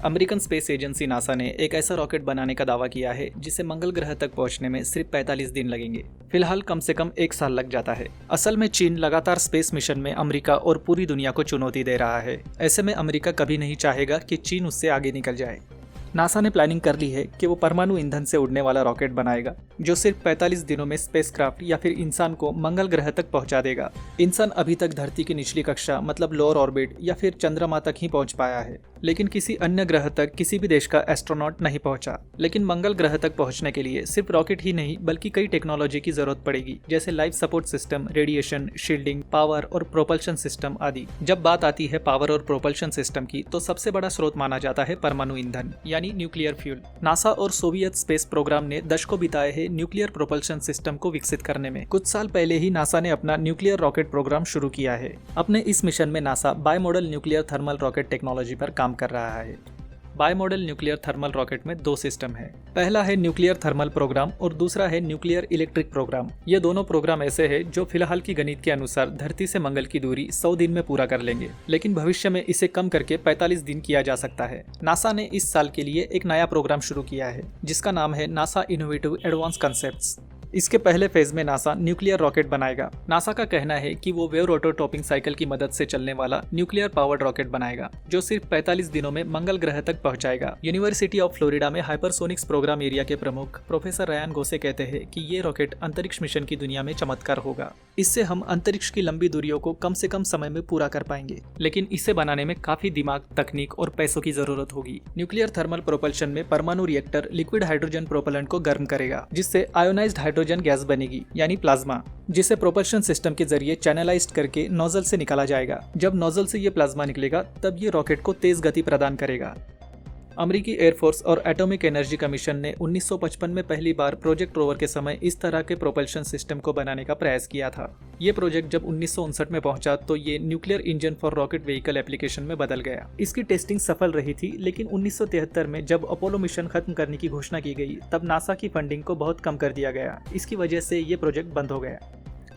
American space agency NASA ने एक ऐसा रॉकेट बनाने का दावा किया है जिसे मंगल ग्रह तक पहुंचने में सिर्फ 45 दिन लगेंगे। फिलहाल कम से कम 1 साल लग जाता है। असल में चीन लगातार स्पेस मिशन में अमेरिका और पूरी दुनिया को चुनौती दे रहा है। ऐसे में अमेरिका कभी नहीं चाहेगा कि चीन उससे आगे निकल जाए। नासा ने प्लानिंग कर ली है कि वो परमाणु ईंधन से उड़ने वाला रॉकेट बनाएगा जो सिर्फ 45 दिनों में स्पेसक्राफ्ट या फिर इंसान को मंगल ग्रह तक पहुंचा देगा। इंसान अभी तक धरती की निचली कक्षा मतलब लोअर ऑर्बिट या फिर चंद्रमा तक ही पहुंच पाया है, लेकिन किसी अन्य ग्रह तक किसी भी देश का एस्ट्रोनॉट नहीं पहुंचा। लेकिन मंगल ग्रह तक पहुंचने के लिए सिर्फ रॉकेट ही नहीं बल्कि कई टेक्नोलॉजी की जरूरत पड़ेगी, जैसे life support system, radiation, shielding, power और प्रोपल्शन सिस्टम आदि। जब बात आती है पावर और प्रोपल्शन सिस्टम की तो सबसे बड़ा स्रोत माना जाता है परमाणु ईंधन यानी न्यूक्लियर फ्यूल। नासा और सोवियत स्पेस प्रोग्राम ने दशकों बिताए हैं न्यूक्लियर प्रोपल्शन सिस्टम को विकसित करने में। कुछ साल पहले ही नासा ने अपना न्यूक्लियर रॉकेट प्रोग्राम शुरू किया है। अपने इस मिशन में NASA bimodal nuclear thermal rocket technology पर काम कर रहा है। Bimodal nuclear thermal rocket में 2 सिस्टम है। पहला है न्यूक्लियर थर्मल प्रोग्राम और दूसरा है न्यूक्लियर इलेक्ट्रिक प्रोग्राम। ये दोनों प्रोग्राम ऐसे हैं जो फिलहाल की गणित के अनुसार धरती से मंगल की दूरी 100 दिन में पूरा कर लेंगे, लेकिन भविष्य में इसे कम करके 45 दिन किया जा सकता है। नासा ने इस साल के लिए एक नया प्रोग्राम शुरू किया है जिसका नाम है नासा इनोवेटिव एडवांस कंसेप्ट्स। इसके पहले फेज में नासा न्यूक्लियर रॉकेट बनाएगा। नासा का कहना है कि वो वेव रोटर टॉपिंग साइकिल की मदद से चलने वाला न्यूक्लियर पावर्ड रॉकेट बनाएगा जो सिर्फ 45 दिनों में मंगल ग्रह तक पहुंचाएगा। यूनिवर्सिटी ऑफ फ्लोरिडा में हाइपरसोनिक्स प्रोग्राम एरिया के प्रमुख प्रोफेसर रयान गोसे कहते हैं कि ये रॉकेट अंतरिक्ष मिशन की दुनिया में चमत्कार होगा। इससे हम अंतरिक्ष की लंबी दूरियों को कम से कम समय में पूरा कर पाएंगे, लेकिन इसे बनाने में काफी दिमाग, तकनीक और पैसों की जरूरत होगी। न्यूक्लियर थर्मल प्रोपल्शन में परमाणु रिएक्टर लिक्विड हाइड्रोजन प्रोपेलेंट को गर्म करेगा जिससे आयोनाइज्ड हाइड्रोजन गैस बनेगी यानी प्लाज्मा, जिसे प्रोपल्शन सिस्टम के जरिए चैनलाइज्ड करके नोजल से निकाला जाएगा। जब नोजल से ये प्लाज्मा निकलेगा तब ये रॉकेट को तेज गति प्रदान करेगा। अमेरिकी एयरफोर्स और एटॉमिक एनर्जी कमीशन ने 1955 में पहली बार प्रोजेक्ट रोवर के समय इस तरह के प्रोपल्शन सिस्टम को बनाने का प्रयास किया था। ये प्रोजेक्ट जब 1959 में पहुंचा तो ये nuclear engine for rocket vehicle application में बदल गया। इसकी टेस्टिंग सफल रही थी, लेकिन 1973 में जब अपोलो मिशन खत्म करने की घोषणा की गई तब नासा की फंडिंग को बहुत कम कर दिया गया। इसकी वजह से ये प्रोजेक्ट बंद हो गया।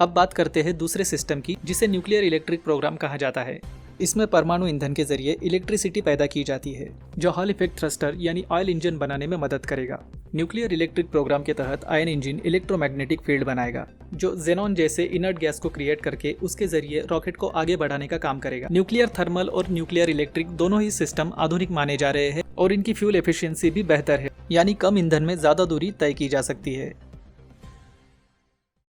अब बात करते हैं दूसरे सिस्टम की जिसे न्यूक्लियर इलेक्ट्रिक प्रोग्राम कहा जाता है। इसमें परमाणु ईंधन के जरिए इलेक्ट्रिसिटी पैदा की जाती है जो हॉल इफेक्ट थ्रस्टर यानी ऑयल इंजन बनाने में मदद करेगा। न्यूक्लियर इलेक्ट्रिक प्रोग्राम के तहत आयन इंजन इलेक्ट्रोमैग्नेटिक फील्ड बनाएगा जो जेनॉन जैसे इनर्ट गैस को क्रिएट करके उसके जरिए रॉकेट को आगे बढ़ाने का काम करेगा। न्यूक्लियर थर्मल और न्यूक्लियर इलेक्ट्रिक दोनों ही सिस्टम आधुनिक माने जा रहे हैं और इनकी फ्यूल एफिशिएंसी भी बेहतर है, यानी कम ईंधन में ज्यादा दूरी तय की जा सकती है।